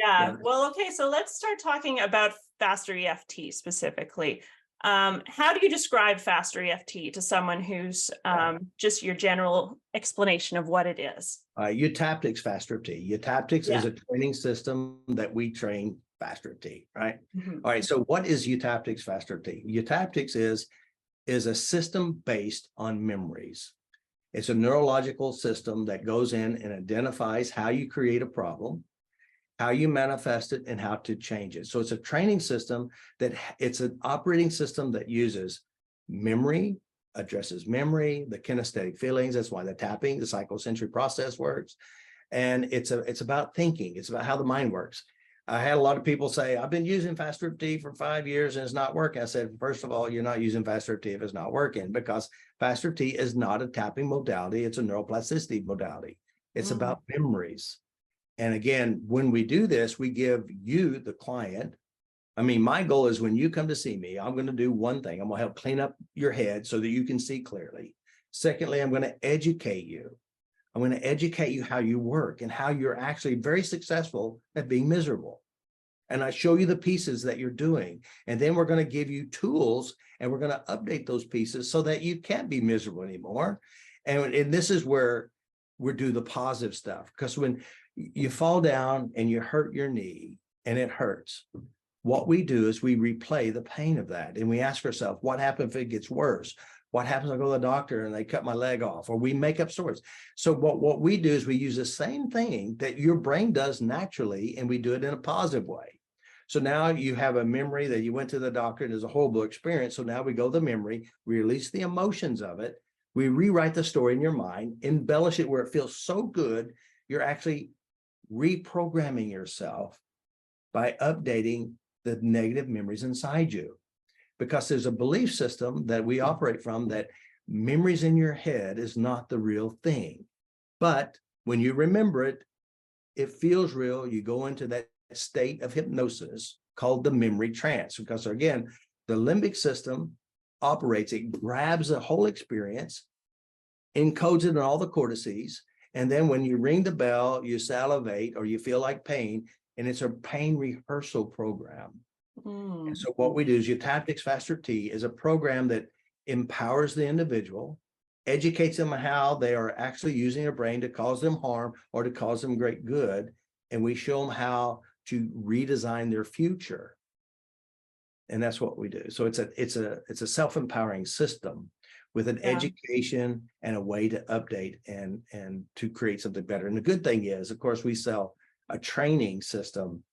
Yeah. Well, okay. So let's start talking about FasterEFT specifically. How do you describe FasterEFT to someone who's just your general explanation of what it is? Eutaptics FasterEFT. Eutaptics Yeah. is a training system that we train FasterEFT, right? Mhm. All right. So what is Eutaptics FasterEFT? Eutaptics is a system based on memories. It's a neurological system that goes in and identifies how you create a problem, how you manifest it, and how to change it. So it's a training system it's an operating system that uses memory, addresses memory, the kinesthetic feelings. That's why the tapping, the psychosensory process works. And it's about thinking. It's about how the mind works. I had a lot of people say, I've been using FasterEFT for 5 years and it's not working. I said, first of all, you're not using FasterEFT if it's not working, because FasterEFT is not a tapping modality. It's a neuroplasticity modality. It's about memories. And again, when we do this, we give you, the client, I mean, my goal is when you come to see me, I'm going to do one thing. I'm going to help clean up your head so that you can see clearly. Secondly, I'm going to educate you. I'm going to educate you how you work and how you're actually very successful at being miserable. And I show you the pieces that you're doing. And then we're going to give you tools and we're going to update those pieces so that you can't be miserable anymore. And this is where we do the positive stuff. Because when you fall down and you hurt your knee and it hurts, what we do is we replay the pain of that. And we ask ourselves, what happens if it gets worse? What happens if I go to the doctor and they cut my leg off? Or we make up stories. So what we do is we use the same thing that your brain does naturally, and we do it in a positive way. So now you have a memory that you went to the doctor and there's a horrible experience. So now we go to the memory, we release the emotions of it. We rewrite the story in your mind, embellish it where it feels so good. You're actually reprogramming yourself by updating the negative memories inside you. Because there's a belief system that we operate from that memories in your head is not the real thing. But when you remember it, it feels real. You go into that state of hypnosis called the memory trance. Because again, the limbic system operates, it grabs the whole experience, encodes it in all the cortices. And then when you ring the bell, you salivate or you feel like pain, and it's a pain rehearsal program. And so what we do is Eutaptics FasterEFT is a program that empowers the individual, educates them on how they are actually using their brain to cause them harm or to cause them great good. And we show them how to redesign their future. And that's what we do. So it's a self-empowering system with an education and a way to update and to create something better. And the good thing is, of course, we sell a training system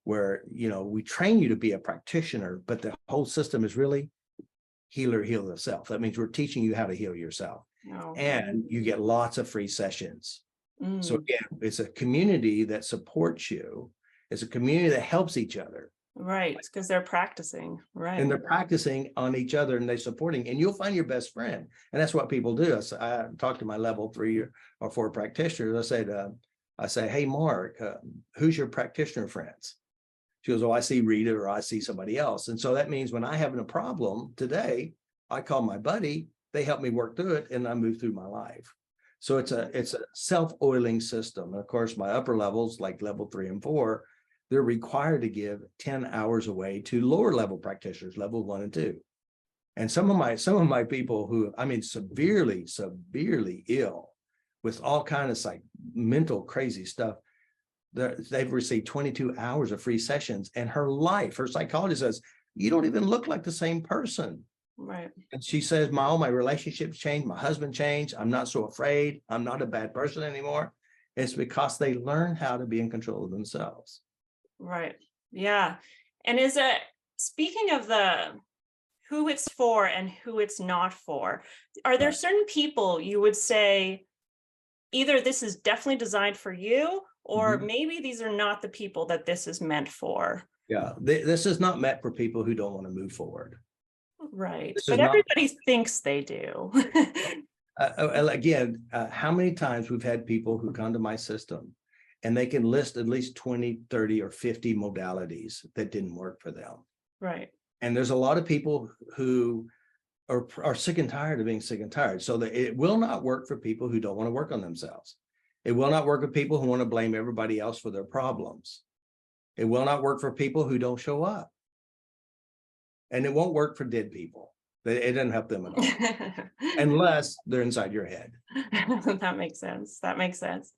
where, you know, we train you to be a practitioner, but the whole system is really heal the self. That means we're teaching you how to heal yourself. And you get lots of free sessions. So again, it's a community that supports you. It's a community that helps each other. Right, because they're practicing, right? And they're practicing on each other and they're supporting, and you'll find your best friend. And that's what people do. I talk to my level 3 or 4 practitioners. I say, hey, Mark, who's your practitioner friends? She goes, oh, I see Rita or I see somebody else. And so that means when I have a problem today, I call my buddy, they help me work through it, and I move through my life. So it's a self-oiling system. And of course, my upper levels, like level 3 and 4, they're required to give 10 hours away to lower level practitioners, level 1 and 2. And some of my people who, I mean, severely ill with all kinds of mental crazy stuff, they've received 22 hours of free sessions, and her psychologist says, you don't even look like the same person. Right. And she says, all my relationships changed. My husband changed. I'm not so afraid. I'm not a bad person anymore. It's because they learn how to be in control of themselves. Right. Yeah. And speaking of who it's for and who it's not for, are there certain people you would say either this is definitely designed for you, or maybe these are not the people that this is meant for? Yeah, this is not meant for people who don't want to move forward. Right. But everybody thinks they do. Again, how many times we've had people who come to my system and they can list at least 20, 30, or 50 modalities that didn't work for them. Right. And there's a lot of people who are sick and tired of being sick and tired. So that it will not work for people who don't want to work on themselves. It will not work with people who want to blame everybody else for their problems. It will not work for people who don't show up. And it won't work for dead people. It doesn't help them at all, unless they're inside your head. That makes sense. That makes sense.